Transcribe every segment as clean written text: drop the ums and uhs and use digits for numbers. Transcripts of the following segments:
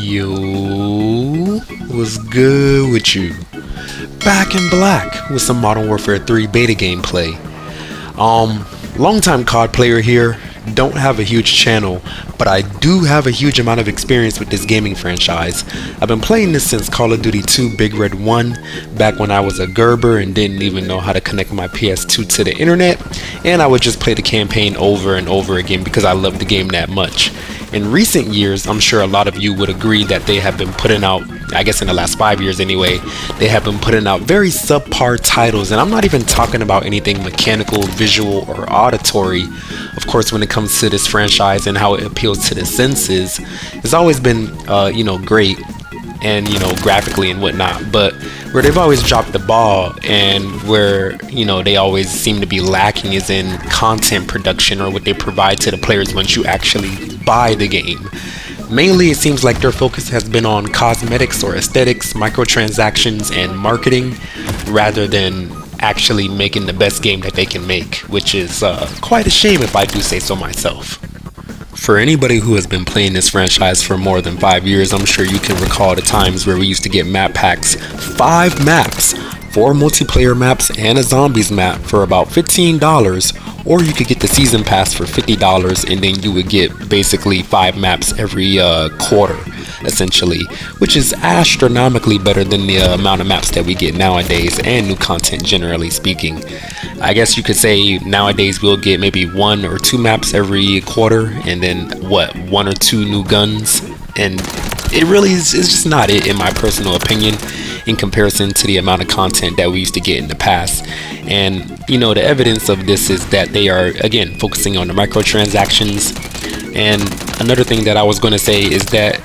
Yo, what's good with you? Back in black with some Modern Warfare 3 beta gameplay. Longtime COD player here. Don't have a huge channel, but I do have a huge amount of experience with this gaming franchise. I've been playing this since Call of Duty 2 Big Red 1, back when I was a Gerber and didn't even know how to connect my PS2 to the internet, and I would just play the campaign over and over again because I loved the game that much. In recent years, I'm sure a lot of you would agree that they have been putting out, I guess in the last 5 years anyway, they have been putting out very subpar titles, and I'm not even talking about anything mechanical, visual, or auditory. Of course, when it comes to this franchise and how it appeals to the senses, it's always been, great, and graphically and whatnot, but where they've always dropped the ball and where they always seem to be lacking is in content production or what they provide to the players once you actually buy the game. Mainly it seems like their focus has been on cosmetics or aesthetics, microtransactions, and marketing rather than actually making the best game that they can make, which is quite a shame if I do say so myself. For anybody who has been playing this franchise for more than 5 years, I'm sure you can recall the times where we used to get map packs, 5 maps, 4 multiplayer maps and a zombies map for about $15, or you could get the season pass for $50 and then you would get basically 5 maps every quarter, essentially, which is astronomically better than the amount of maps that we get nowadays and new content generally speaking. I guess you could say nowadays we'll get maybe 1 or 2 maps every quarter and then 1 or 2 new guns, and it really is just not it in my personal opinion in comparison to the amount of content that we used to get in the past. And the evidence of this is that they are again focusing on the microtransactions. And another thing that I was going to say is that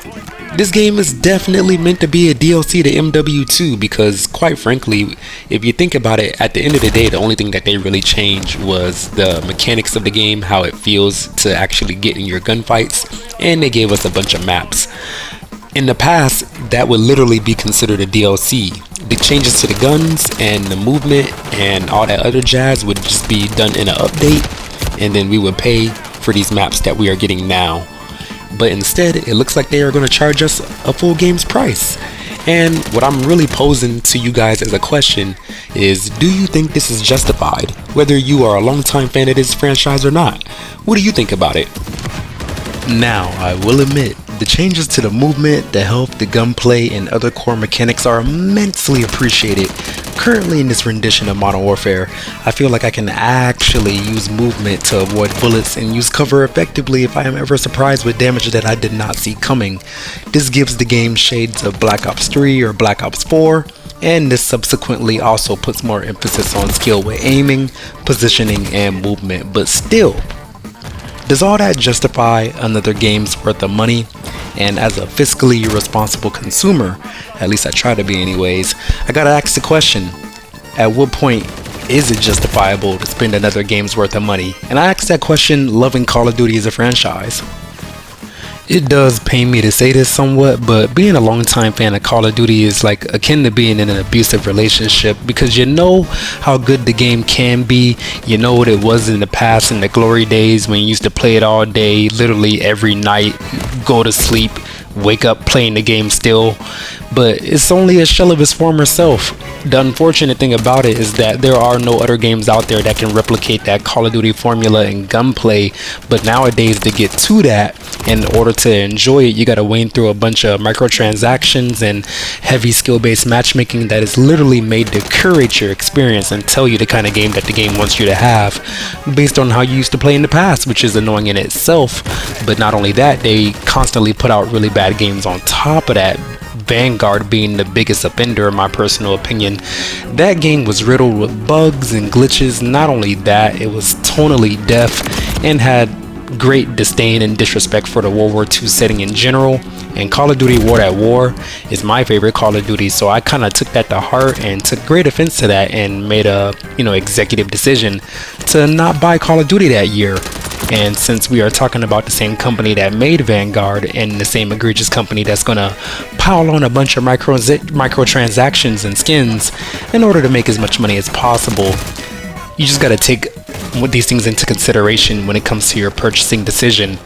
this game is definitely meant to be a DLC to MW3 because, quite frankly, if you think about it, at the end of the day, the only thing that they really changed was the mechanics of the game, how it feels to actually get in your gunfights, and they gave us a bunch of maps. In the past, that would literally be considered a DLC. The changes to the guns and the movement and all that other jazz would just be done in an update, and then we would pay for these maps that we are getting now. But instead, it looks like they are going to charge us a full game's price. And what I'm really posing to you guys as a question is, do you think this is justified? Whether you are a longtime fan of this franchise or not, what do you think about it? Now, I will admit, the changes to the movement, the health, the gunplay, and other core mechanics are immensely appreciated. Currently in this rendition of Modern Warfare, I feel like I can actually use movement to avoid bullets and use cover effectively if I am ever surprised with damage that I did not see coming. This gives the game shades of Black Ops 3 or Black Ops 4, and this subsequently also puts more emphasis on skill with aiming, positioning, and movement. But still, does all that justify another game's worth of money? And as a fiscally responsible consumer, at least I try to be anyways, I gotta ask the question, at what point is it justifiable to spend another game's worth of money? And I ask that question loving Call of Duty as a franchise. It does pain me to say this somewhat, but being a longtime fan of Call of Duty is like akin to being in an abusive relationship, because you know how good the game can be, you know what it was in the past, in the glory days when you used to play it all day, literally every night, go to sleep, wake up playing the game still, but it's only a shell of its former self. The unfortunate thing about it is that there are no other games out there that can replicate that Call of Duty formula and gunplay, but nowadays to get to that, in order to enjoy it, you gotta wade through a bunch of microtransactions and heavy skill-based matchmaking that is literally made to curate your experience and tell you the kind of game that the game wants you to have based on how you used to play in the past, which is annoying in itself. But not only that, they constantly put out really bad games on top of that, Vanguard being the biggest offender in my personal opinion. That game was riddled with bugs and glitches. Not only that, it was tonally deaf and had great disdain and disrespect for the World War II setting in general, and Call of Duty War at War is my favorite Call of Duty, so I kind of took that to heart and took great offense to that and made a executive decision to not buy Call of Duty that year. And since we are talking about the same company that made Vanguard and the same egregious company that's gonna pile on a bunch of microtransactions and skins in order to make as much money as possible, you just gotta take these things into consideration when it comes to your purchasing decision.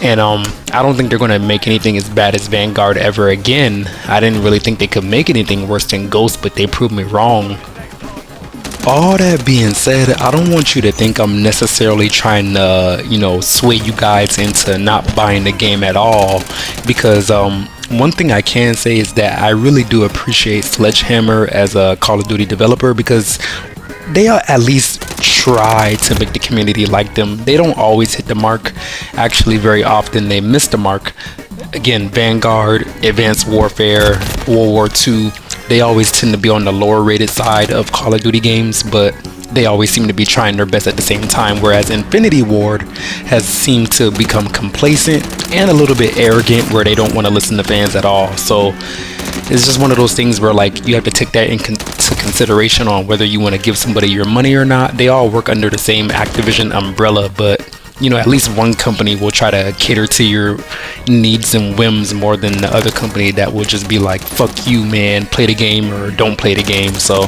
And I don't think they're gonna make anything as bad as Vanguard ever again. I didn't really think they could make anything worse than Ghost, but they proved me wrong. All that being said, I don't want you to think I'm necessarily trying to, sway you guys into not buying the game at all, because one thing I can say is that I really do appreciate Sledgehammer as a Call of Duty developer, because they at least try to make the community like them. They don't always hit the mark. Actually, very often they miss the mark. Again, Vanguard, Advanced Warfare, World War II, they always tend to be on the lower rated side of Call of Duty games, but they always seem to be trying their best at the same time, whereas Infinity Ward has seemed to become complacent and a little bit arrogant, where they don't want to listen to fans at all. So it's just one of those things where, like, you have to take that into consideration on whether you want to give somebody your money or not. They all work under the same Activision umbrella, but at least one company will try to cater to your needs and whims more than the other company that will just be like, fuck you, man, play the game or don't play the game. So,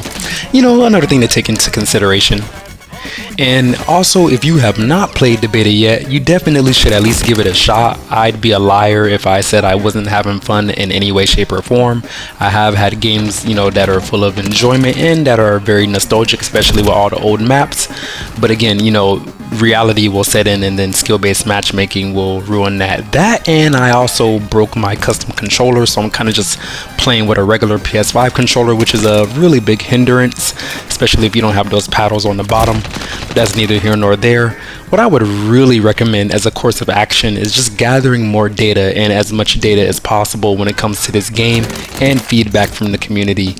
another thing to take into consideration. And also, if you have not played the beta yet, you definitely should at least give it a shot. I'd be a liar if I said I wasn't having fun in any way, shape, or form. I have had games, that are full of enjoyment and that are very nostalgic, especially with all the old maps. But again, reality will set in, and then skill-based matchmaking will ruin that. And I also broke my custom controller, so I'm kind of just playing with a regular PS5 controller, which is a really big hindrance, especially if you don't have those paddles on the bottom. But that's neither here nor there. What I would really recommend as a course of action is just gathering more data, and as much data as possible when it comes to this game, and feedback from the community.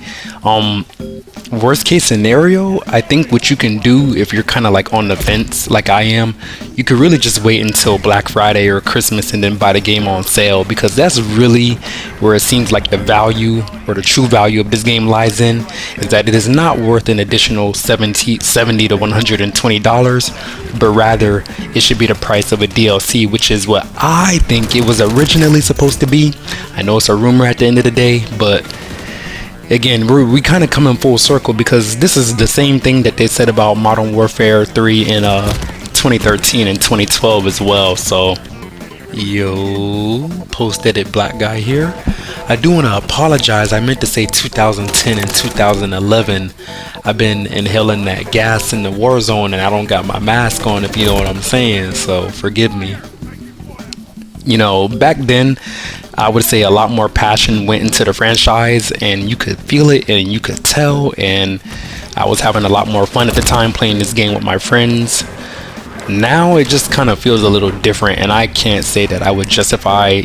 Worst case scenario, I think what you can do if you're kind of like on the fence like I am, you could really just wait until Black Friday or Christmas and then buy the game on sale, because that's really where it seems like the value or the true value of this game lies in, is that it is not worth an additional $70 to $120, but rather it should be the price of a DLC, which is what I think it was originally supposed to be. I know it's a rumor at the end of the day, but again, we kind of come in full circle, because this is the same thing that they said about Modern Warfare 3 in 2013 and 2012 as well. So, post-edit black guy here. I do want to apologize. I meant to say 2010 and 2011. I've been inhaling that gas in the war zone, and I don't got my mask on, if you know what I'm saying. So forgive me. Back then, I would say a lot more passion went into the franchise, and you could feel it and you could tell, and I was having a lot more fun at the time playing this game with my friends. Now it just kind of feels a little different, and I can't say that I would justify,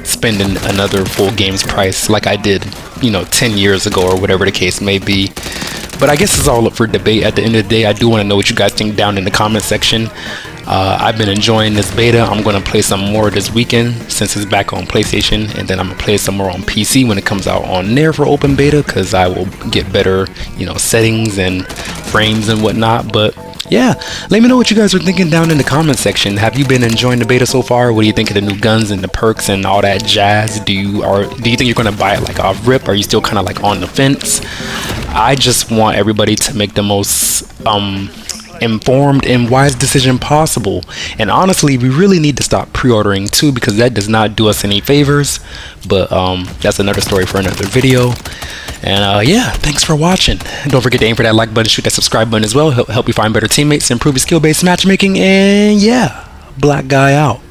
spending another full game's price like I did, 10 years ago or whatever the case may be. But I guess it's all up for debate. At the end of the day, I do want to know what you guys think down in the comment section. I've been enjoying this beta. I'm going to play some more this weekend since it's back on PlayStation, and then I'm going to play some more on PC when it comes out on there for open beta, because I will get better, settings and frames and whatnot. But yeah, let me know what you guys are thinking down in the comment section. Have you been enjoying the beta so far? What do you think of the new guns and the perks and all that jazz? Do you think you're going to buy it like off rip? Are you still kind of like on the fence? I just want everybody to make the most informed and wise decision possible. And honestly, we really need to stop pre-ordering too, because that does not do us any favors. But that's another story for another video. And yeah, thanks for watching. Don't forget to aim for that like button, shoot that subscribe button as well. Help you find better teammates, improve your skill-based matchmaking. And yeah, black guy out.